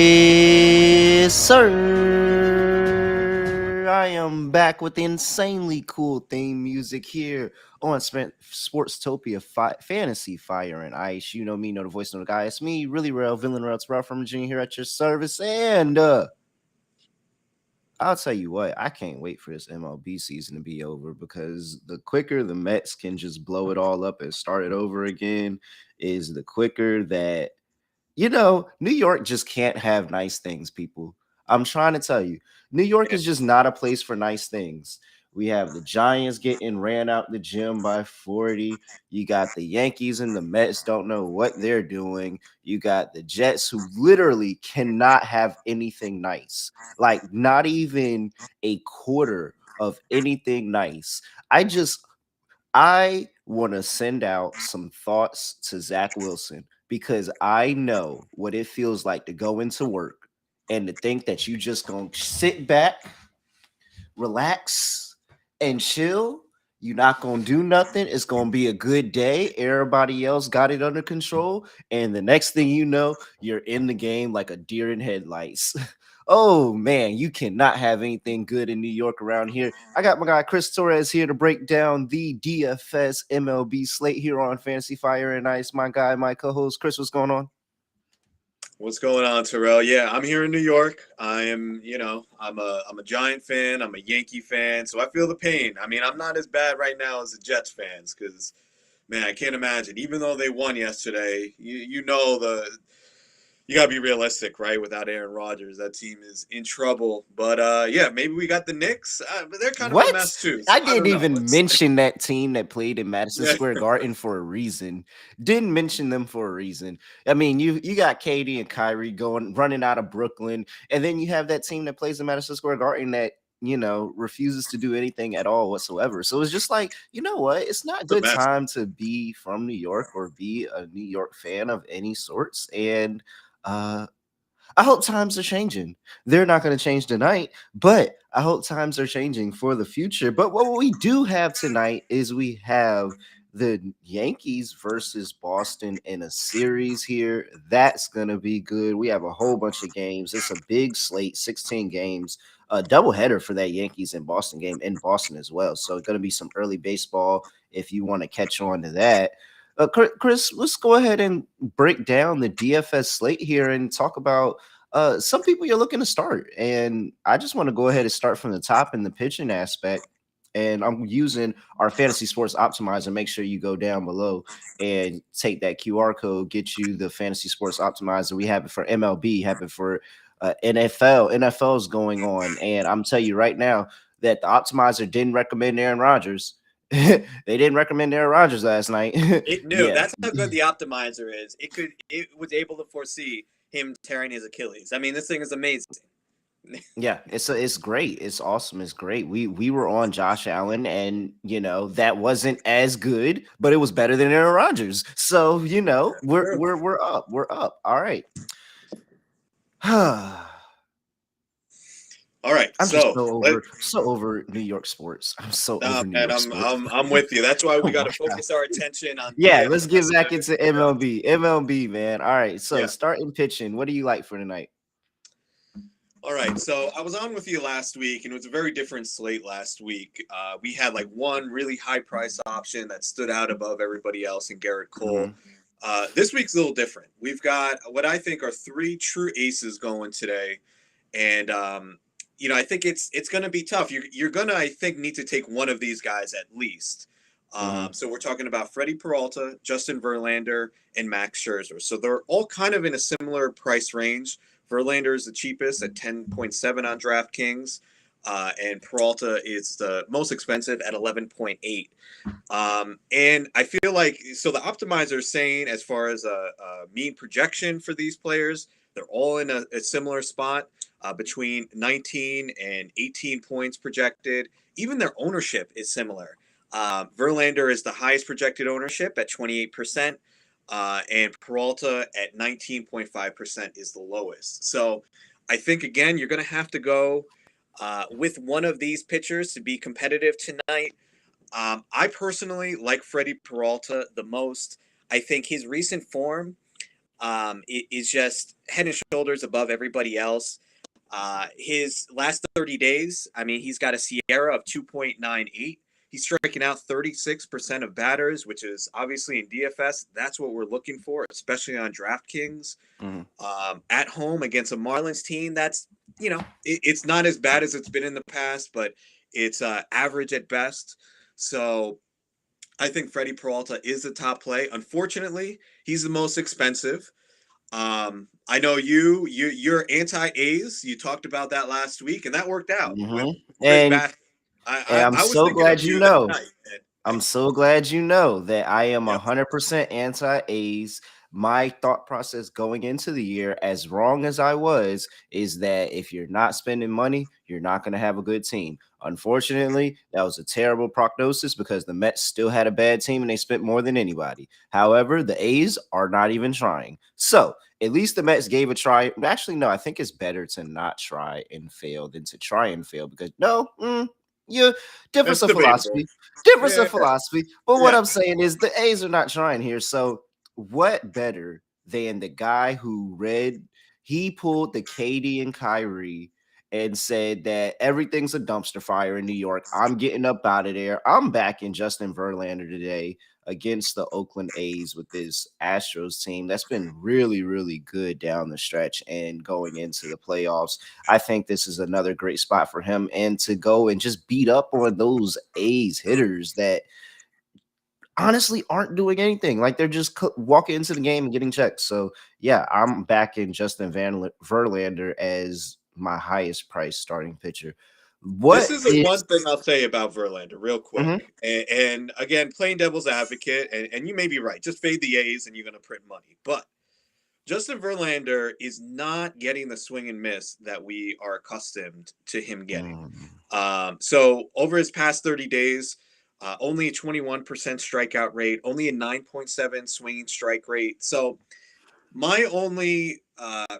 Yes, sir. I am back with insanely cool theme music here on Sportstopia Fantasy Fire and Ice. You know me, know the voice, know the guy. It's me, really real, villain real. It's Ralph from Virginia here at your service. And I'll tell you what, I can't wait for this MLB season to be over because the quicker the Mets can just blow it all up and start it over again is the quicker that New York just can't have nice things, people. I'm trying to tell you, New York Yeah. is just not a place for nice things. We have the Giants getting ran out the gym by 40. You got the Yankees and the Mets don't know what they're doing. You got the Jets who literally cannot have anything nice, like not even a quarter of anything nice. I want to send out some thoughts to Zach Wilson because I know what it feels like to go into work and to think that you just gonna sit back, relax, and chill. You're not gonna do nothing. It's gonna be a good day. Everybody else got it under control, and the next thing you know, you're in the game like a deer in headlights. Oh man, you cannot have anything good in New York around here. I got my guy Chris Torres here to break down the DFS MLB slate here on Fantasy Fire and Ice. My guy, my co-host Chris, what's going on? What's going on, Terrell? Yeah, I'm here in New York. I'm a Giant fan. I'm a Yankee fan, so I feel the pain. I mean, I'm not as bad right now as the Jets fans because, man, I can't imagine. Even though they won yesterday, you gotta be realistic, right? Without Aaron Rodgers, that team is in trouble. But yeah, maybe we got the Knicks, but they're kind of a What? mess too. I So I didn't don't know. even mention that team that played in Madison Yeah, Square Garden for a reason. Didn't mention them for a reason. I mean, you got Katie and Kyrie going running out of Brooklyn, and then you have that team that plays in Madison Square Garden that refuses to do anything at all whatsoever. So it's just like, you know what? It's not a it's a good mess. time to be from New York or be a New York fan of any sorts. And uh I hope times are changing. They're not going to change tonight, but I hope times are changing for the future. But what we do have tonight is we have the Yankees versus Boston in a series here. That's going to be good. We have a whole bunch of games. It's a big slate, 16 games, a doubleheader for that Yankees and Boston game in Boston as well. So it's going to be some early baseball if you want to catch on to that. Chris, let's go ahead and break down the DFS slate here and talk about some people you're looking to start. And I just want to go ahead and start from the top in the pitching aspect. And I'm using our fantasy sports optimizer. Make sure you go down below and take that QR code, get you the fantasy sports optimizer. We have it for MLB, have it for NFL. NFL is going on. And I'm telling you right now that the optimizer didn't recommend Aaron Rodgers. They didn't recommend Aaron Rodgers last night. It knew Yeah. that's how good the optimizer is. It was able to foresee him tearing his Achilles. I mean, this thing is amazing. Yeah, it's great. It's awesome. It's great. We were on Josh Allen, and that wasn't as good, but it was better than Aaron Rodgers. So we're True. we're we're up. We're up. All right. I'm All right, just so let so over New York sports. I'm so nah, over New man, York I'm sports. I'm I'm with you. That's why we Oh got my to god. focus our attention on Yeah, let's get DFS back into here. MLB. MLB, man. All right. So Yeah. starting pitching. What do you like for tonight? All right, so I was on with you last week, and it was a very different slate last week. We had like one really high price option that stood out above everybody else in Garrett Cole. Hmm. This week's a little different. We've got what I think are three true aces going today, and I think it's going to be tough. You're going to, I think, need to take one of these guys at least. Hmm. So we're talking about Freddie Peralta, Justin Verlander, and Max Scherzer. So they're all kind of in a similar price range. Verlander is the cheapest at 10.7 on DraftKings, and Peralta is the most expensive at 11.8. And I feel like so the optimizer is saying as far as a mean projection for these players, they're all in a similar spot between 19 and 18 points projected. Even their ownership is similar. Verlander is the highest projected ownership at 28%, and Peralta at 19.5% is the lowest. So I think, again, you're going to have to go with one of these pitchers to be competitive tonight. I personally like Freddie Peralta the most. I think his recent form is just head and shoulders above everybody else. His last 30 days, I mean, he's got a Sierra of 2.98. He's striking out 36% of batters, which is obviously in DFS. That's what we're looking for, especially on DraftKings. Mhm. At home against a Marlins team, that's, it's not as bad as it's been in the past, but it's average at best. So I think Freddie Peralta is the top play. Unfortunately, he's the most expensive. I know you're anti A's. You talked about that last week, and that worked out with Mhm. Chris And Bass. and I'm I was so thinking of glad you you that know. night. I'm so glad you know that I am Yep. 100% anti A's. My thought process going into the year, as wrong as I was, is that if you're not spending money, you're not going to have a good team. Unfortunately, that was a terrible prognosis because the Mets still had a bad team and they spent more than anybody. However, the A's are not even trying. So at least the Mets gave a try. Actually, no, I think it's better to not try and fail than to try and fail because you difference That's of debatable. philosophy. Difference Yeah, of philosophy. But what yeah. I'm saying is the A's are not trying here. So what better than the guy who he pulled the Katie and Kyrie and said that everything's a dumpster fire in New York. I'm getting up out of there. I'm back in Justin Verlander today against the Oakland A's with this Astros team that's been really, really good down the stretch and going into the playoffs. I think this is another great spot for him and to go and just beat up on those A's hitters that honestly aren't doing anything. Like they're just walking into the game and getting checked. So yeah, I'm backing Justin Verlander as my highest price starting pitcher. This What is the is one thing I'll say about Verlander, real quick. Mhm. And again, playing devil's advocate, and you may be right. Just fade the A's, and you're going to print money. But Justin Verlander is not getting the swing and miss that we are accustomed to him getting. Mm. So over his past 30 days, only a 21% strikeout rate, only a 9.7 swinging strike rate. So my only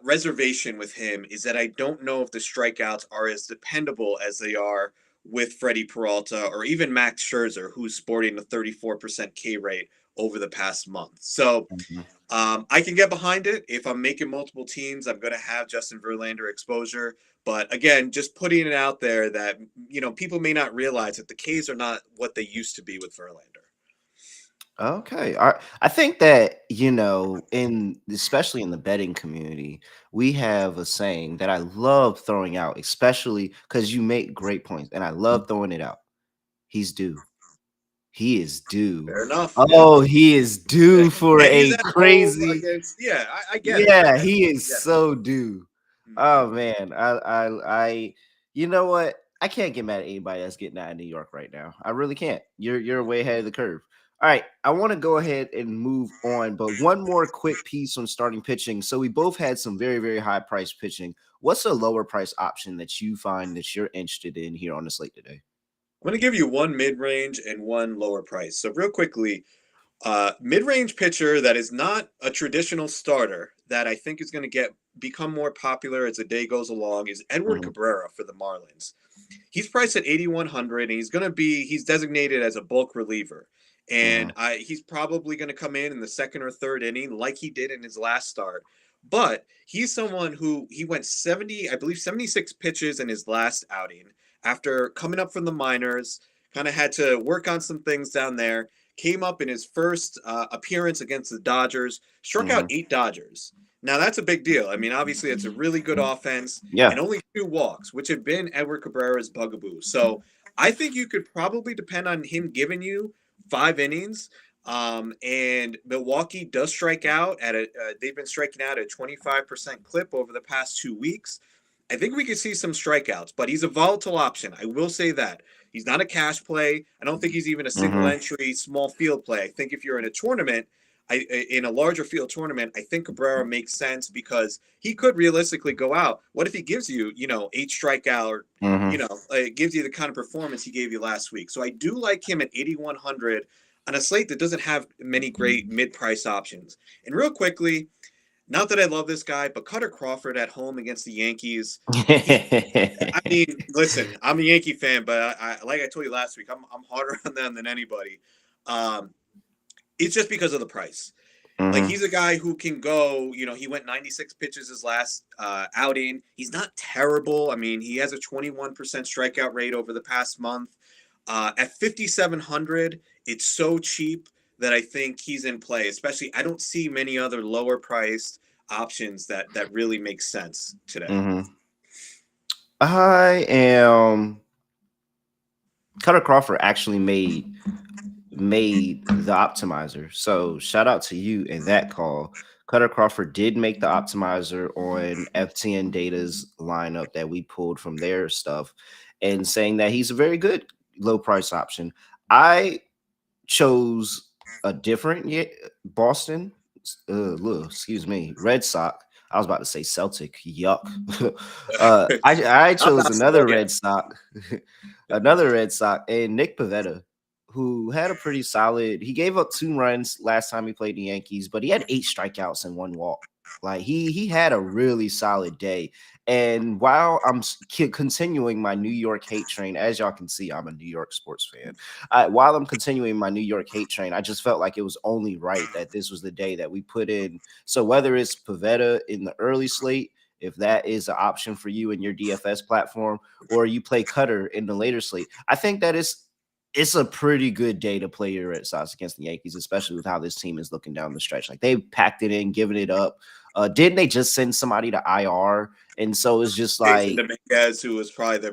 reservation with him is that I don't know if the strikeouts are as dependable as they are with Freddie Peralta or even Max Scherzer, who's sporting a 34% K rate over the past month. So Mhm. I can get behind it. If I'm making multiple teams, I'm going to have Justin Verlander exposure. But again, just putting it out there that, people may not realize that the K's are not what they used to be with Verlander. Okay. I think that, in especially in the betting community, we have a saying that I love throwing out, especially because you make great points, and I love throwing it out. He's due. He is due. Fair enough. Yeah. Oh, he is due for And he's a at home crazy. against, yeah, I get it. I Yeah, get it. he I is get so due. it. Oh man, you know what? I can't get mad at anybody that's getting out of New York right now. I really can't. You're way ahead of the curve. All right, I want to go ahead and move on, but one more quick piece on starting pitching. So we both had some very, very high price pitching. What's a lower price option that you find that you're interested in here on the slate today? I'm going to give you one mid range and one lower price. So, real quickly, mid-range pitcher that is not a traditional starter that I think is going to become more popular as the day goes along is Edward Mhm, Cabrera for the Marlins. He's priced at 8,100, and he's designated as a bulk reliever, mhm, and he's probably going to come in the second or third inning like he did in his last start. But he's someone who he went 70, I believe 76 pitches in his last outing after coming up from the minors. Kind of had to work on some things down there. Came up in his first appearance against the Dodgers, struck out mhm. 8 Dodgers. Now that's a big deal. I mean, obviously it's a really good offense Yeah. and only 2 walks, which have been Edward Cabrera's bugaboo. So I think you could probably depend on him giving you 5 innings. And Milwaukee does strike out they've been striking out at a 25% clip over the past 2 weeks. I think we could see some strikeouts, but he's a volatile option. I will say that. He's not a cash play. I don't think he's even a single Mhm, entry small field play. I think if you're in a tournament, in a larger field tournament, I think Cabrera makes sense because he could realistically go out. What if he gives you, 8 strikeout or, mhm. gives you the kind of performance he gave you last week? So I do like him at 8,100 on a slate that doesn't have many great mid-price options. And real quickly, not that I love this guy, but Cutter Crawford at home against the Yankees. He, I mean, listen, I'm a Yankee fan, but like I told you last week, I'm harder on them than anybody. Um, it's just because of the price. Like Mm-hmm. he's a guy who can go, he went 96 pitches his last outing. He's not terrible. I mean, he has a 21% strikeout rate over the past month. At 5,700, it's so cheap that I think he's in play. Especially, I don't see many other lower priced options that really make sense today. Mm-hmm. I am Cutter Crawford actually made the optimizer. So shout out to you in that call. Cutter Crawford did make the optimizer on FTN Data's lineup that we pulled from their stuff and saying that he's a very good low price option. I chose a different Boston, excuse me, Red Sox. I was about to say Celtic. Yuck. I I'm chose not slow another yet. Red Sox, another Red Sox, and Nick Pivetta, who had a pretty solid. He gave up 2 runs last time he played the Yankees, but he had 8 strikeouts and 1 walk. Like he had a really solid day. And while I'm continuing my New York hate train, as y'all can see, I'm a New York sports fan. While I'm continuing my New York hate train, I just felt like it was only right that this was the day that we put in. So whether it's Pavetta in the early slate, if that is an option for you in your DFS platform, or you play Cutter in the later slate, I think that it's a pretty good day to play your Red Sox against the Yankees, especially with how this team is looking down the stretch. Like they packed it in, giving it up. Didn't they just send somebody to IR? And so it's just Jason like, Dominguez, who was probably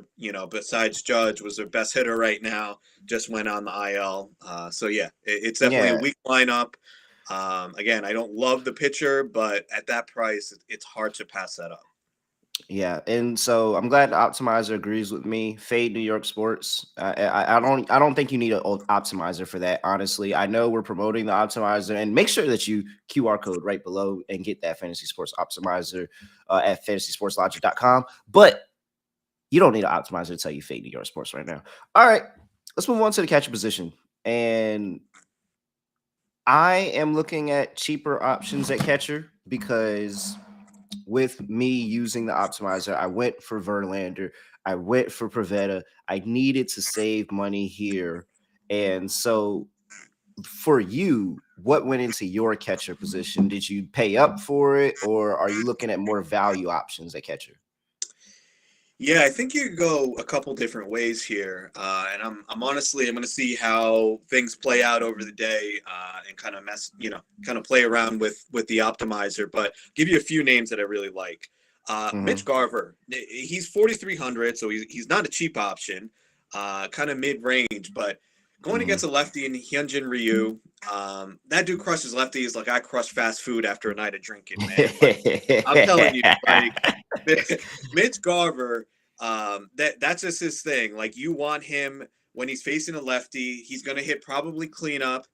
besides Judge, was their best hitter right now, just went on the IL. So yeah, it's definitely a yeah, weak lineup. Again, I don't love the pitcher, but at that price, it's hard to pass that up. yeah, and so I'm glad the optimizer agrees with me. Fade New York sports. I don't think you need an optimizer for that. Honestly, I know we're promoting the optimizer, and make sure that you QR code right below and get that fantasy sports optimizer at fantasysportslogic.com. But you don't need an optimizer to tell you fade New York sports right now. All right, let's move on to the catcher position, and I am looking at cheaper options at catcher because with me using the optimizer, I went for Verlander, I went for Pavetta. I needed to save money here. And so for you, what went into your catcher position? Did you pay up for it, or are you looking at more value options at catcher? Yeah, I think you could go a couple different ways here, and I'm honestly I'm going to see how things play out over the day, and kind of kind of play around with the optimizer. But give you a few names that I really like. Mitch Mm-hmm. Garver, he's 4,300, so he's not a cheap option, kind of mid range, but going Mm-hmm. against a lefty in Hyunjin Ryu, that dude crushes lefties like I crush fast food after a night of drinking, man. Like I'm telling you, like Mitch Garver, that's just his thing. Like you want him when he's facing a lefty, he's gonna hit probably cleanup.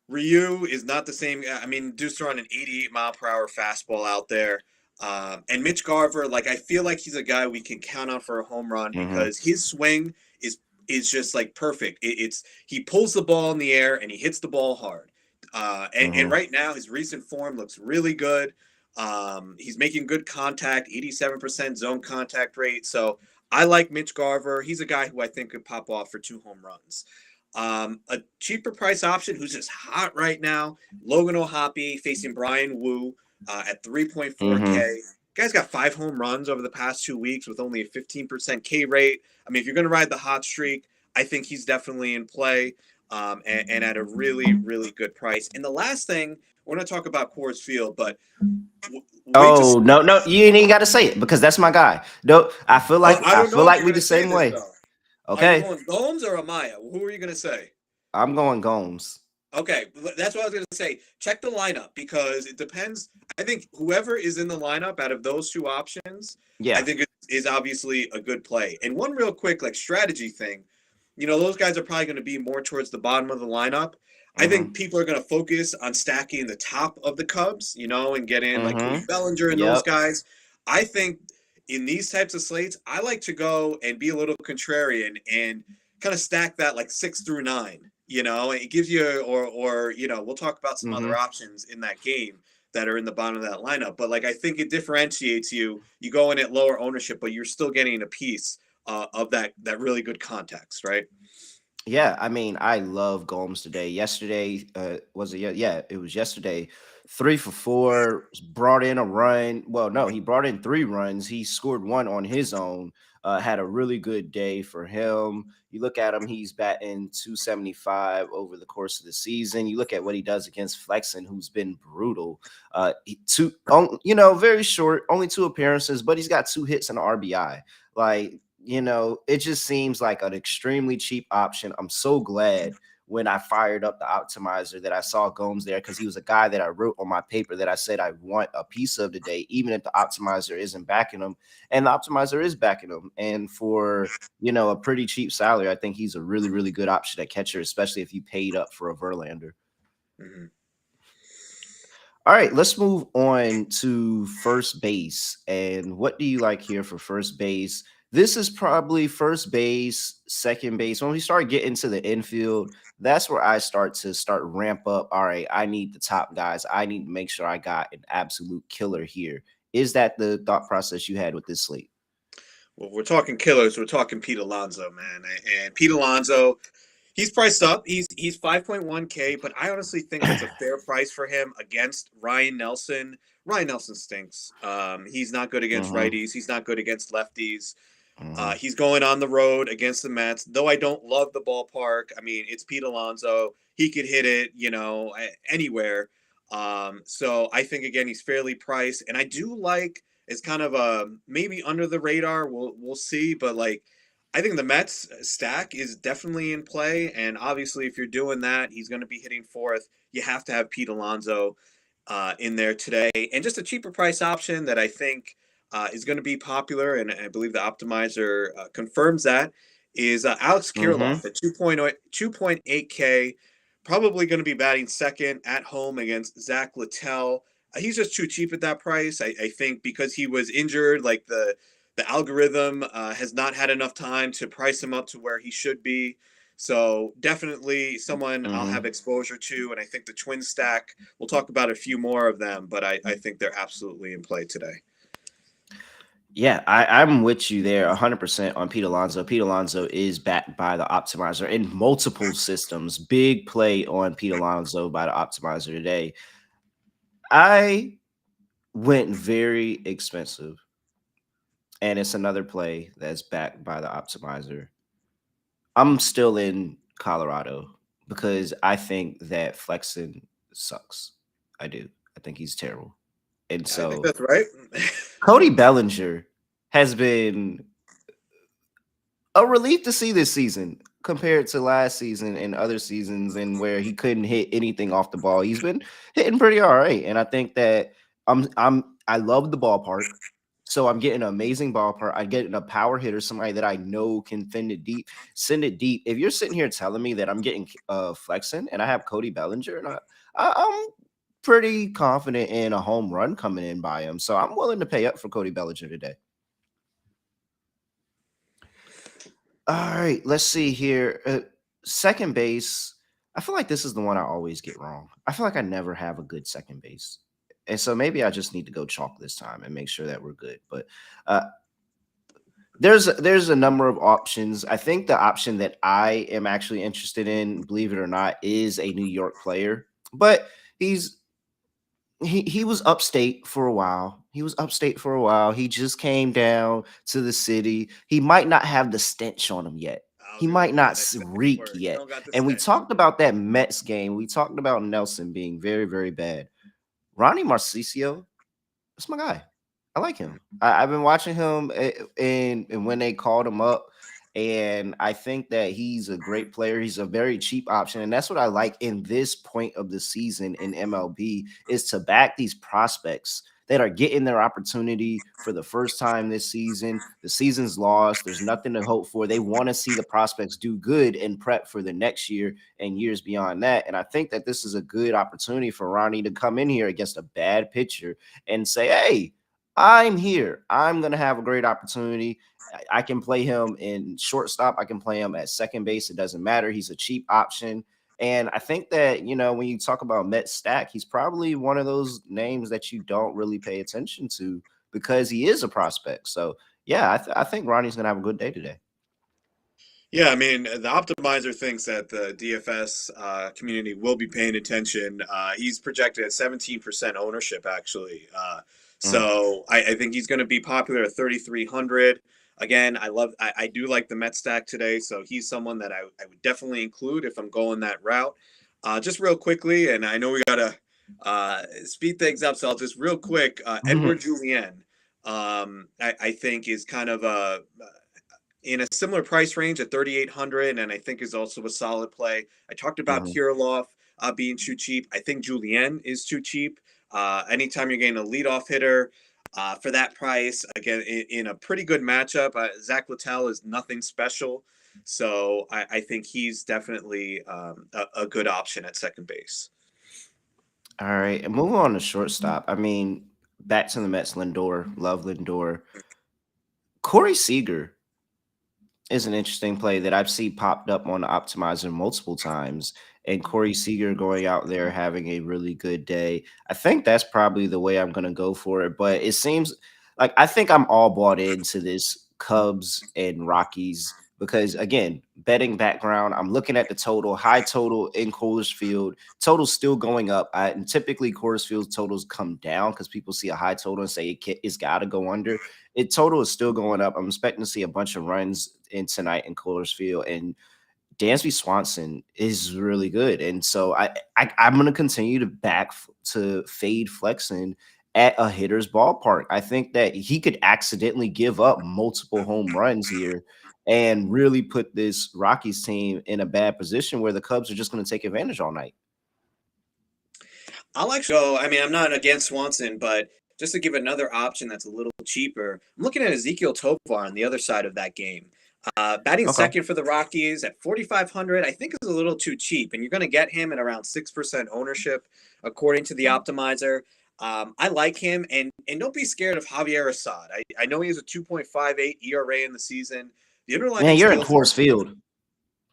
Ryu is not the same. I mean, dude's throwing an 88-mile-per-hour fastball out there. And Mitch Garver, like I feel like he's a guy we can count on for a home run Mm-hmm. because his swing is just like perfect. It's he pulls the ball in the air and he hits the ball hard. And Mm-hmm. right now his recent form looks really good. He's making good contact, 87% zone contact rate. So I like Mitch Garver. He's a guy who I think could pop off for 2 home runs. A cheaper price option who's just hot right now, Logan O'Hoppe facing Brian Wu at 3.4K. Guy's got 5 home runs over the past 2 weeks with only a 15% K rate. I mean, if you're going to ride the hot streak, I think he's definitely in play, and at a really, really good price. And the last thing, we're going to talk about Coors Field, but wait to see. Oh no, no, you ain't got to say it because that's my guy. No, I feel Well, like I I don't feel know if like you're we going the to say same this, way. though. Are you Okay, going Gomes or Amaya? Who are you going to say? I'm going Gomes. Okay, that's what I was going to say. Check the lineup because it depends. I think whoever is in the lineup out of those two options, I Yeah. think is obviously a good play. And one real quick like strategy thing, those guys are probably going to be more towards the bottom of the lineup. I think Mm-hmm. people are going to focus on stacking the top of the Cubs, and get in like Cody Mm-hmm. Bellinger and those Yep. guys. I think in these types of slates, I like to go and be a little contrarian and kind of stack that like 6 through 9. It gives you, or we'll talk about some other Mm-hmm. options in that game that are in the bottom of that lineup. But like I think it differentiates you. You go in at lower ownership, but you're still getting a piece of that really good context, right? Yeah, I mean, I love Gomes today. Yesterday, was it? Yeah, it was yesterday. 3 for 4, brought in a run. Well, no, he brought in 3 runs. He scored one on his own. Had a really good day for him. You look at him, he's batting 275 over the course of the season. You look at what he does against Flexen, who's been brutal. Very short, only 2 appearances, but he's got 2 hits and an RBI. Like, it just seems like an extremely cheap option. I'm so glad when I fired up the optimizer that I saw Gomes there, because he was a guy that I wrote on my paper that I said I want a piece of today, even if the optimizer isn't backing him. And the optimizer is backing him. And for, a pretty cheap salary, I think he's a really, really good option at catcher, especially if you paid up for a Verlander. Mm-hmm. All right, let's move on to first base. And what do you like here for first base? This is probably first base, second base. When we start getting to the infield, that's where I start ramp up. All right, I need the top guys. I need to make sure I got an absolute killer here. Is that the thought process you had with this slate? Well, we're talking killers. We're talking Pete Alonso, man. And Pete Alonso, he's priced up. He's 5.1K, but I honestly think that's a fair price for him against Ryan Nelson. Ryan Nelson stinks. He's not good against Mm-hmm, righties. He's not good against lefties. mm-hmm, He's going on the road against the Mets. Though I don't love the ballpark. I mean, it's Pete Alonso. He could hit it, anywhere. So I think again he's fairly priced, and I do like it's kind of a maybe under the radar. We'll see, but like I think the Mets stack is definitely in play, and obviously if you're doing that, he's going to be hitting fourth. You have to have Pete Alonso in there today, and just a cheaper price option that I think is going to be popular, and I believe the optimizer confirms that is Alex mm-hmm. Kirilloff at 2.8K. Probably going to be batting second at home against Zach Littell. He's just too cheap at that price. I think because he was injured, like the algorithm has not had enough time to price him up to where he should be. So definitely someone I'll have Mm-hmm. exposure to, and I think the twin stack. We'll talk about a few more of them, but I think they're absolutely in play today. Yeah, I'm with you there 100% on Pete Alonso. Pete Alonso is backed by the optimizer in multiple systems. Big play on Pete Alonso by the optimizer today. I went very expensive, and it's another play that's backed by the optimizer. I'm still in Colorado because I think that Flexen sucks. I do. I think he's terrible. And I think so that's right. Cody Bellinger has been a relief to see this season compared to last season and other seasons, and where he couldn't hit anything off the ball. He's been hitting pretty all right, and I think that I love the ballpark. So I'm getting an amazing ballpark. I get a power hitter, somebody that I know can send it deep. If you're sitting here telling me that I'm getting Flexen and I have Cody Bellinger, and I'm pretty confident in a home run coming in by him, so I'm willing to pay up for Cody Bellinger today. All right, let's see here. Second base. I feel like this is the one I always get wrong. I feel like I never have a good second base. And so maybe I just need to go chalk this time and make sure that we're good. But uh, there's a number of options. I think the option that I am actually interested in, believe it or not, is a New York player. But he was upstate for a while. He was upstate for a while. He just came down to the city. He might not have the stench on him yet. I He was going to might use not that exact reek word. He yet. don't got the And we stench. talked about that Mets game. We talked about Nelson being very, very bad. Ronnie Marcisio, that's my guy. I like him. I've been watching him and when they called him up, and I think that he's a great player. He's a very cheap option, and that's what I like in this point of the season in MLB is to back these prospects that are getting their opportunity for the first time this season. The season's lost. There's nothing to hope for. They want to see the prospects do good and prep for the next year and years beyond that. And I think that this is a good opportunity for Ronnie to come in here against a bad pitcher and say, hey, I'm here. I'm going to have a great opportunity. I can play him in shortstop. I can play him at second base. It doesn't matter. He's a cheap option. And I think that, when you talk about Met stack, he's probably one of those names that you don't really pay attention to because he is a prospect. So, yeah, I think Ronnie's going to have a good day today. Yeah, I mean, the optimizer thinks that the DFS community will be paying attention. He's projected at 17% ownership, actually. Mm, So I think he's going to be popular at 3,300. Again, I do like the Met stack today, so he's someone that I would definitely include if I'm going that route. Just real quickly, and I know we got to speed things up, so I'll just real quick, Edward Julien, I think is kind of a in a similar price range at 3,800, and I think is also a solid play. I talked about mhm. Kirilov being too cheap. I think Julien is too cheap. Anytime you're getting a leadoff hitter for that price, again, in a pretty good matchup, Zach Littell is nothing special. So I think he's definitely a good option at second base. All right, and moving on to shortstop. I mean, back to the Mets, Lindor, love Lindor. Corey Seager is an interesting play that I've seen popped up on the optimizer multiple times. And Corey Seager going out there having a really good day. I think that's probably the way I'm going to go for it. But it seems like I think I'm all bought into this Cubs and Rockies because, again, betting background, I'm looking at the total, high total in Coors Field. Total's still going up. And typically, Coors Field totals come down because people see a high total and say it's got to go under. It total is still going up. I'm expecting to see a bunch of runs in tonight in Coors Field, and Dansby Swanson is really good, and so I'm going to continue to to fade flexing at a hitter's ballpark. I think that he could accidentally give up multiple home runs here and really put this Rockies team in a bad position where the Cubs are just going to take advantage all night. I'll actually go. I mean, I'm not against Swanson, but just to give another option that's a little cheaper, I'm looking at Ezekiel Tovar on the other side of that game. Batting Okay. second for the Rockies at 4,500, I think is a little too cheap, and you're going to get him at around 6% ownership, according to the optimizer. I like him, and don't be scared of Javier Assad. I know he has a 2.58 ERA in the season. The Man, underlying you're in skills Coors Field.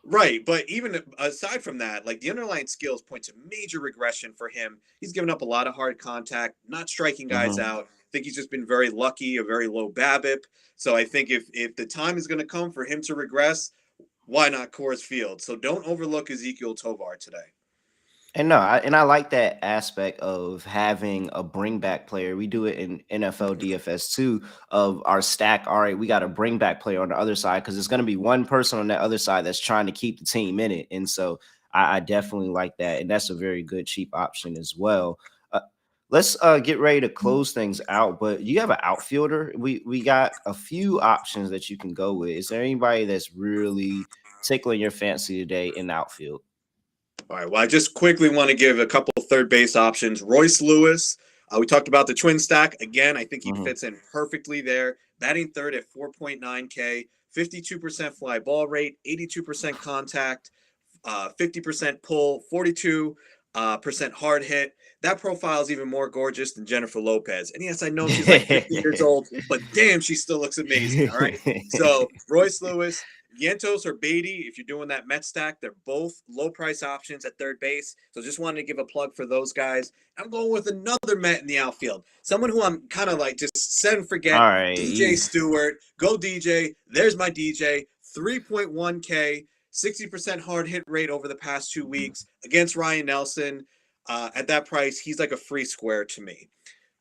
right, but even aside from that, like the underlying skills point to major regression for him. He's given up a lot of hard contact, not striking guys Mhm. out. I think he's just been very lucky, a very low BABIP. So I think if the time is going to come for him to regress, why not Coors Field? So don't overlook Ezekiel Tovar today. And no, I like that aspect of having a bring back player. We do it in NFL DFS too. Of our stack, all right, we got a bring back player on the other side because it's going to be one person on that other side that's trying to keep the team in it. And so I definitely like that, and that's a very good cheap option as well. Let's get ready to close things out. But you have an outfielder. We got a few options that you can go with. Is there anybody that's really tickling your fancy today in the outfield? All right. Well, I just quickly want to give a couple third base options. Royce Lewis. We talked about the twin stack. Again, I think he Mhm. fits in perfectly there. Batting third at 4.9K, 52% fly ball rate, 82% contact, 50% pull, 42% hard hit. That profile is even more gorgeous than Jennifer Lopez. And yes, I know she's like 50 years old, but damn, she still looks amazing. All right. So Royce Lewis, Yentos or Beatty, if you're doing that Met stack, they're both low price options at third base. So just wanted to give a plug for those guys. I'm going with another Met in the outfield. Someone who I'm kind of like just set and All forget. right, DJ Stewart. Go DJ. There's my DJ. 3.1K. 60% hard hit rate over the past 2 weeks against Ryan Nelson. At that price, he's like a free square to me.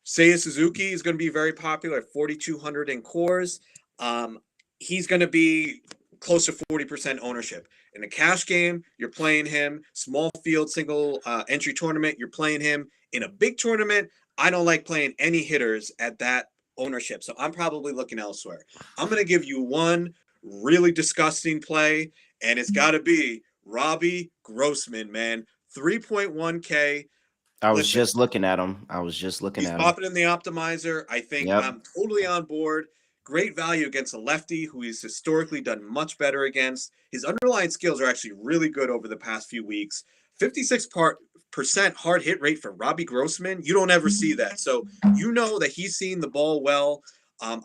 Seiya Suzuki is going to be very popular at 4,200 in cores. Um, he's going to be close to 40% ownership. In a cash game, you're playing him. Small field, single entry tournament, you're playing him. In a big tournament, I don't like playing any hitters at that ownership. So I'm probably looking elsewhere. I'm going to give you one really disgusting play, and it's got to be Robbie Grossman, man. 3.1K. I was Listen, just looking at him. I was just looking he's at him. popping in the optimizer. I think Yep. I'm totally on board. Great value against a lefty who he's historically done much better against. His underlying skills are actually really good over the past few weeks. 56% hard hit rate for Robbie Grossman. You don't ever see that. So you know that he's seeing the ball well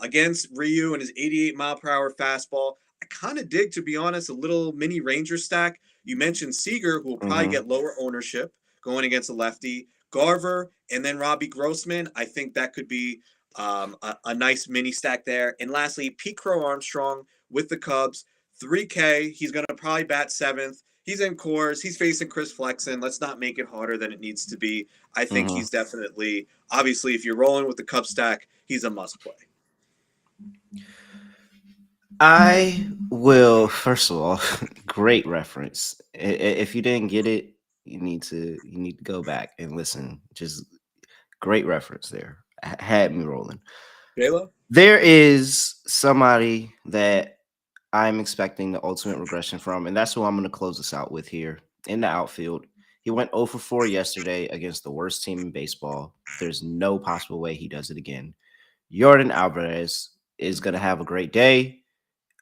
against Ryu and his 88 mile per hour fastball. I kind of dig, to be honest, a little mini Ranger stack. You mentioned Seager, who will probably Mhm. get lower ownership going against a lefty. Garver, and then Robbie Grossman. I think that could be a nice mini stack there. And lastly, Pete Crow Armstrong with the Cubs. 3K. He's going to probably bat seventh. He's in Coors. He's facing Chris Flexen. Let's not make it harder than it needs to be. I think Mhm. he's definitely, obviously, if you're rolling with the Cub stack, he's a must play. I will, first of all, great reference. If you didn't get it, you need to go back and listen. Just great reference there. Had me rolling. Jayla? There is somebody that I'm expecting the ultimate regression from, and that's who I'm going to close this out with here in the outfield. He went 0 for 4 yesterday against the worst team in baseball. There's no possible way he does it again. Jordan Alvarez is going to have a great day.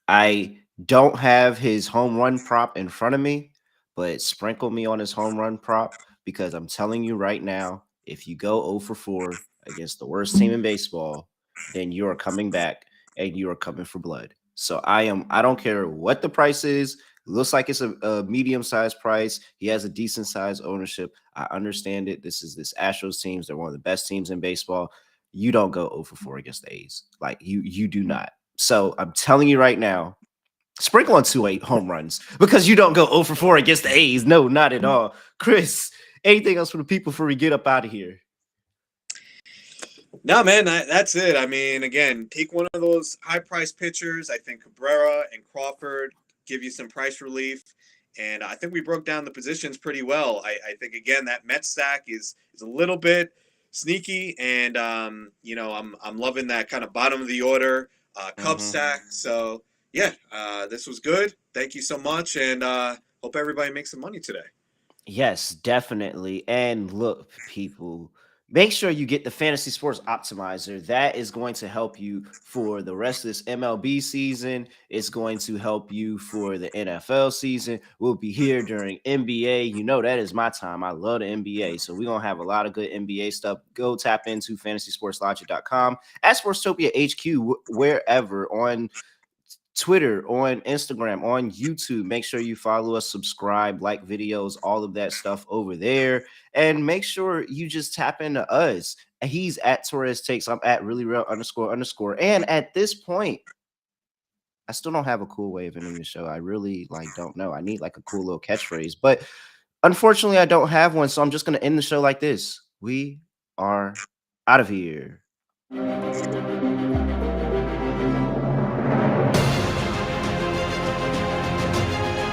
I don't have his home run prop in front of me, but sprinkle me on his home run prop because I'm telling you right now, if you go 0 for 4 against the worst team in baseball, then you are coming back and you are coming for blood. So I don't care what the price is. It looks like it's a medium-sized price. He has a decent-sized ownership. I understand it. This Astros teams. They're one of the best teams in baseball. You don't go 0 for 4 against the A's. Like you do not. So I'm telling you right now, sprinkle on 2 home runs because you don't go 0 for 4 against the A's. No, not at all. Chris, anything else for the people before we get up out of here? No, man, that's it. I mean, again, take one of those high-priced pitchers. I think Cabrera and Crawford give you some price relief. And I think we broke down the positions pretty well. I think, again, that Met stack is a little bit sneaky. And, I'm loving that kind of bottom of the order Cub stack. So, yeah, this was good. Thank you so much. And hope everybody makes some money today. Yes, definitely. And look, people, make sure you get the Fantasy Sports Optimizer. That is going to help you for the rest of this MLB season. It's going to help you for the NFL season. We'll be here during NBA. You know, that is my time. I love the NBA. So we're going to have a lot of good NBA stuff. Go tap into fantasysportslogic.com at Sportstopia HQ, wherever on Twitter, on Instagram, on YouTube. Make sure you follow us, subscribe, like videos, all of that stuff over there. And make sure you just tap into us. He's at Torres Takes. I'm at really real __. And at this point, I still don't have a cool way of ending the show. I really don't know. I need like a cool little catchphrase. But unfortunately, I don't have one. So I'm just gonna end the show like this. We are out of here.